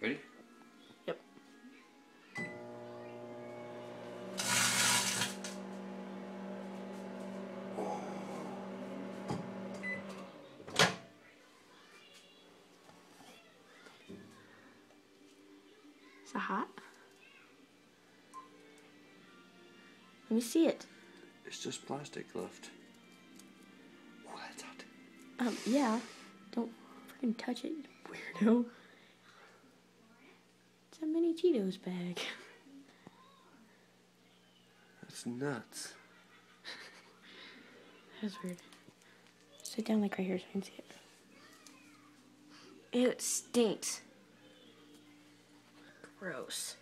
Ready? Yep. Is it hot? Let me see it. It's just plastic left. Oh, that's hot. Yeah. Don't freaking touch it, weirdo. It's a mini Cheetos bag. That's nuts. That's weird. Sit down like right here so I can see it. Ew, it stinks. Gross.